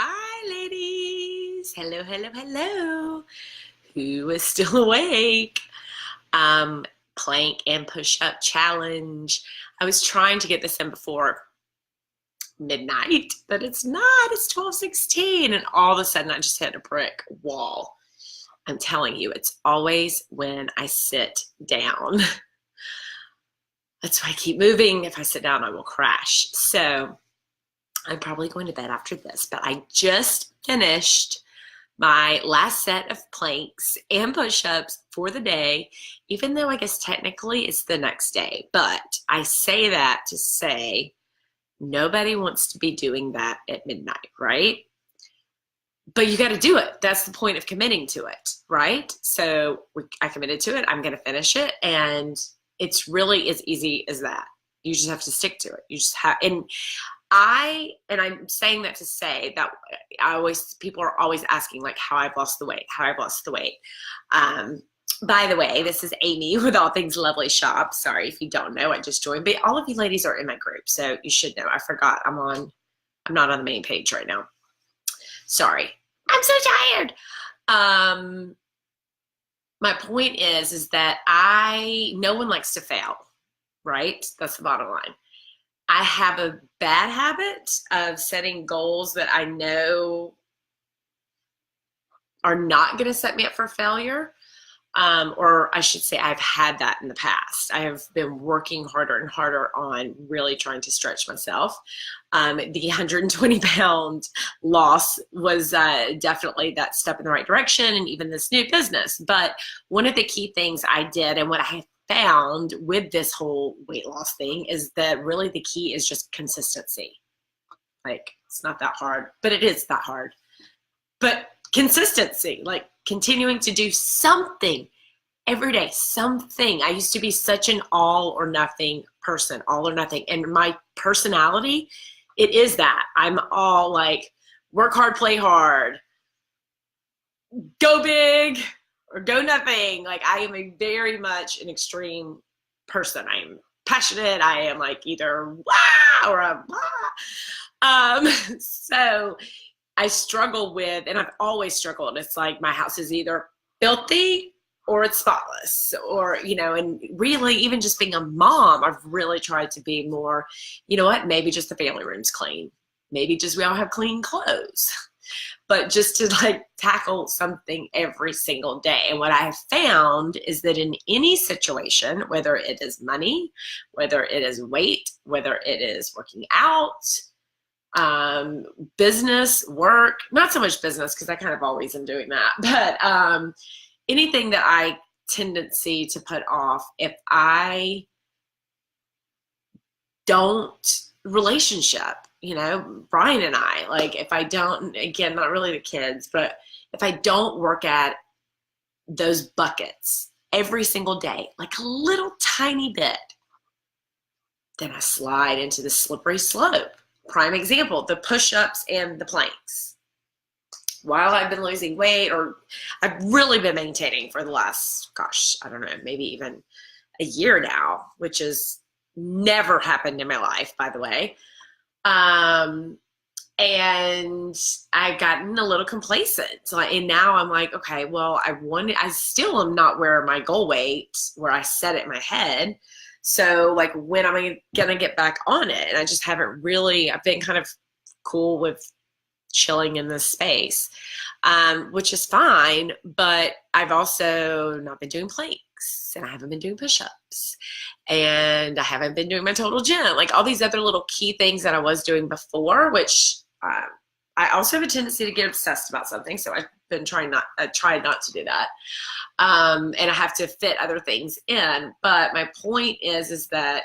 Hi, ladies. Hello, hello, hello. Who is still awake? Um, Plank and push-up challenge. I was trying to get this in before midnight, but it's not. It's 12:16, and all of a sudden I just hit a brick wall. I'm telling you, it's always when I sit down. That's why I keep moving. If I sit down, I will crash. So I'm probably going to bed after this, but I just finished my last set of planks and push-ups for the day, even though I guess technically it's the next day. But I say that to say nobody wants to be doing that at midnight, right? But you got to do it. That's the point of committing to it, right? So I committed to it. I'm going to finish it. And it's really as easy as that. You just have to stick to it. You just have, and I'm saying that to say that people are always asking like how I've lost the weight, how I've lost the weight. By the way, this is Amy with All Things Lovely Shop. Sorry if you don't know, I just joined, but all of you ladies are in my group, so you should know. I forgot I'm not on the main page right now. Sorry, I'm so tired. My point is that no one likes to fail, right? That's the bottom line. I have a bad habit of setting goals that I know are not going to set me up for failure. Or I should say I've had that in the past. I have been working harder and harder on really trying to stretch myself. The 120-pound loss was definitely that step in the right direction, and even this new business. But one of the key things I did, and what I found with this whole weight loss thing, is that really the key is just consistency. Like, it's not that hard, but it is that hard. But consistency, like continuing to do something every day, something. I used to be such an all or nothing person, all or nothing. And my personality, it is that. I'm all like, work hard, play hard, go big, or go nothing. Like, I am a very much an extreme person. I am passionate. I am like either wah or a wah. So I struggle with, and I've always struggled. It's like my house is either filthy or it's spotless, or, and really even just being a mom, I've really tried to be more, you know what, maybe just the family room's clean. Maybe just we all have clean clothes. But just to like tackle something every single day. And what I have found is that in any situation, whether it is money, whether it is weight, whether it is working out, business, work, not so much business because I kind of always am doing that, but anything that I tendency to put off, if I don't, relationship, Brian and I, like if I don't, again, not really the kids, but if I don't work at those buckets every single day, like a little tiny bit, then I slide into the slippery slope. Prime example, the push-ups and the planks. While I've been losing weight, or I've really been maintaining for the last, I don't know, maybe even a year now, which has never happened in my life, by the way. And I've gotten a little complacent. And now I'm like, okay, well, I still am not where my goal weight, where I set it in my head. So like, when am I going to get back on it? And I just haven't really, I've been kind of cool with chilling in this space, which is fine. But I've also not been doing planks, and I haven't been doing push-ups, and I haven't been doing my total gym, like all these other little key things that I was doing before, which I also have a tendency to get obsessed about something. So I've been tried not to do that. And I have to fit other things in. But my point is that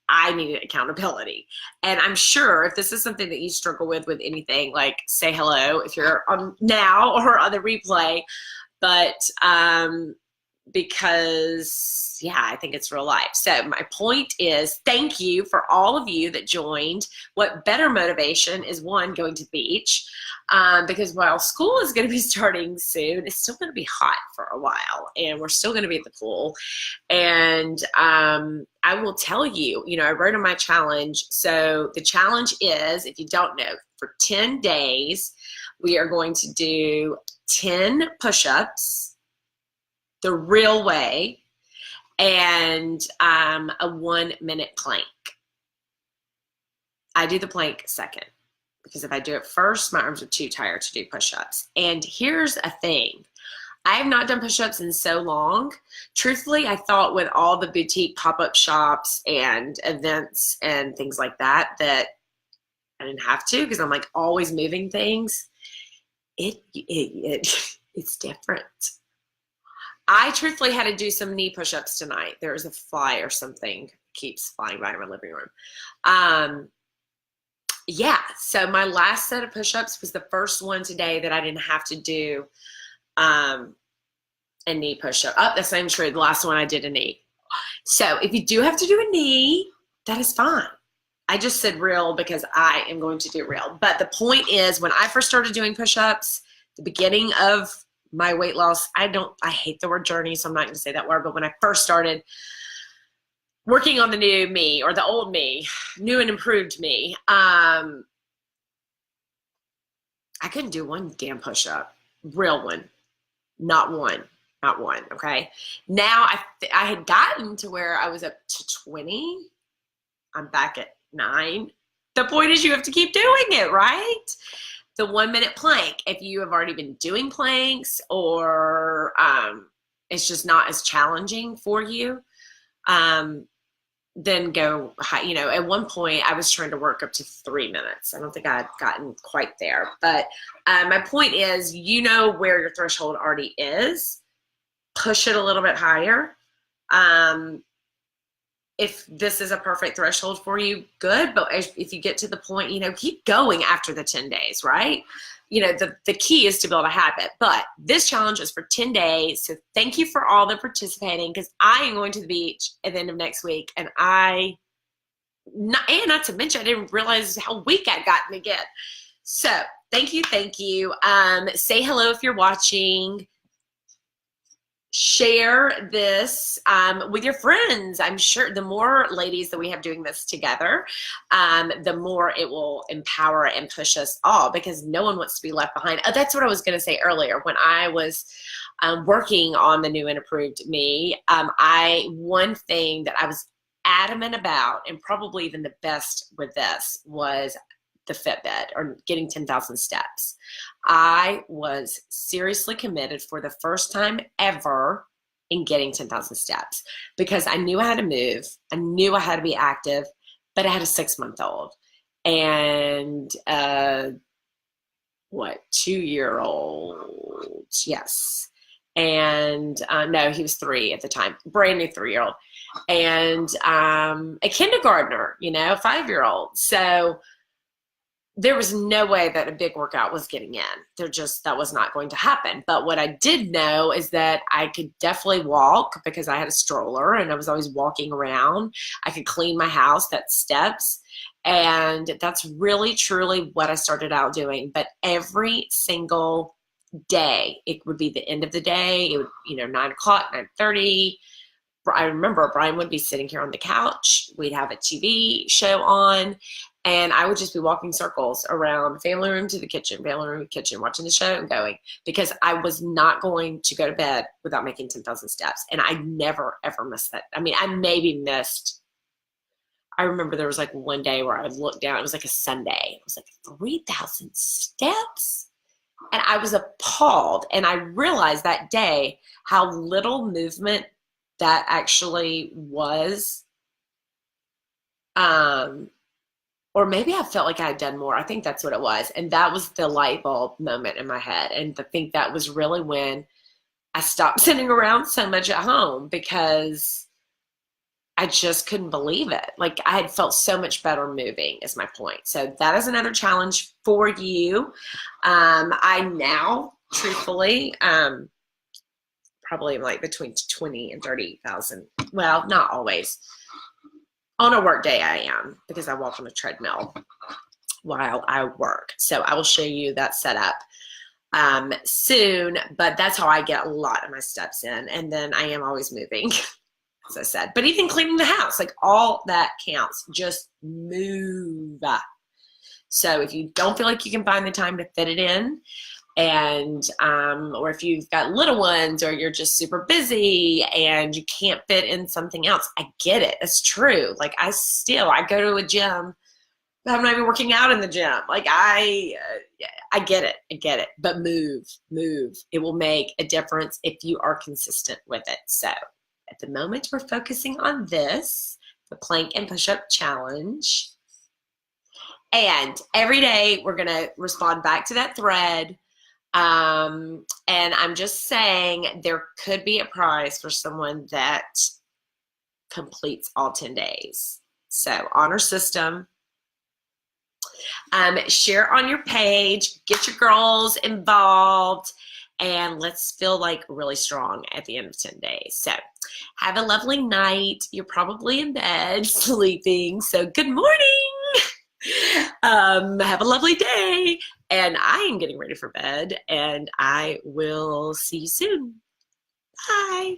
I needed accountability. And I'm sure if this is something that you struggle with anything, like say hello if you're on now or on the replay. But because, yeah, I think it's real life. So my point is, thank you for all of you that joined. What better motivation is, one, going to the beach, because while school is going to be starting soon, it's still going to be hot for a while, and we're still going to be at the pool. And I will tell you, I wrote on my challenge. So the challenge is, if you don't know, for 10 days. We are going to do 10 push-ups the real way and a 1-minute plank. I do the plank second because if I do it first, my arms are too tired to do push-ups. And here's a thing. I have not done push-ups in so long. Truthfully, I thought with all the boutique pop-up shops and events and things like that, that I didn't have to because I'm like always moving things. It's different. I truthfully had to do some knee push-ups tonight. There was a fly or something keeps flying by in my living room. Yeah, so my last set of push-ups was the first one today that I didn't have to do a knee push-up. Oh, that's not even true. The last one I did a knee. So if you do have to do a knee, that is fine. I just said real because I am going to do real. But the point is, when I first started doing push-ups, the beginning of my weight loss, I hate the word journey, so I'm not going to say that word, but when I first started working on the new me or the old me, new and improved me, I couldn't do one damn push-up, real one, not one, okay? Now I had gotten to where I was up to 20. I'm back at 9. The point is you have to keep doing it, right? The 1-minute plank, if you have already been doing planks or it's just not as challenging for you, then go high. You know, at one point I was trying to work up to 3 minutes. I don't think I'd gotten quite there, but my point is, you know where your threshold already is. Push it a little bit higher. If this is a perfect threshold for you, good. But if you get to the point, you know, keep going after the 10 days, right? You know, the key is to build a habit. But this challenge is for 10 days. So thank you for all the participating, because I am going to the beach at the end of next week. And not to mention, I didn't realize how weak I'd gotten again. So thank you. Say hello if you're watching. Share this with your friends. I'm sure the more ladies that we have doing this together, the more it will empower and push us all, because no one wants to be left behind. Oh, that's what I was going to say earlier. When I was working on the new and improved me, one thing that I was adamant about, and probably even the best with this, was the Fitbit, or getting 10,000 steps. I was seriously committed for the first time ever in getting 10,000 steps, because I knew I had to move. I knew I had to be active, but I had a 6-month-old and 2-year-old. Yes. And no, he was 3 at the time, brand new 3-year-old, and a kindergartner, you know, 5-year-old. So there was no way that a big workout was getting in. That was not going to happen. But what I did know is that I could definitely walk, because I had a stroller and I was always walking around. I could clean my house, that's steps. And that's really, truly what I started out doing. But every single day, it would be the end of the day. It would, 9 o'clock, 9:30. I remember Brian would be sitting here on the couch. We'd have a TV show on, and I would just be walking circles around family room to the kitchen, watching the show and going, because I was not going to go to bed without making 10,000 steps. And I never, ever missed that. I mean, I remember there was like one day where I would look down, it was like a Sunday. It was like 3,000 steps. And I was appalled. And I realized that day how little movement that actually was. Or maybe I felt like I had done more. I think that's what it was. And that was the light bulb moment in my head. And I think that was really when I stopped sitting around so much at home, because I just couldn't believe it. Like, I had felt so much better moving, is my point. So that is another challenge for you. I now, truthfully, probably like between 20 and 30,000. Well, not always. On a work day I am, because I walk on a treadmill while I work. So I will show you that setup soon, but that's how I get a lot of my steps in. And then I am always moving, as I said. But even cleaning the house, like, all that counts. Just move. So if you don't feel like you can find the time to fit it in, and or if you've got little ones or you're just super busy and you can't fit in something else, I get it. That's true. Like I go to a gym, but I'm not even working out in the gym. Like I get it. I get it. But move. It will make a difference if you are consistent with it. So at the moment, we're focusing on this, the plank and push-up challenge. And every day we're going to respond back to that thread. And I'm just saying there could be a prize for someone that completes all 10 days. So honor system. Share on your page, get your girls involved, and let's feel like really strong at the end of 10 days. So have a lovely night. You're probably in bed sleeping, so good morning. Have a lovely day, and I am getting ready for bed, and I will see you soon. Bye.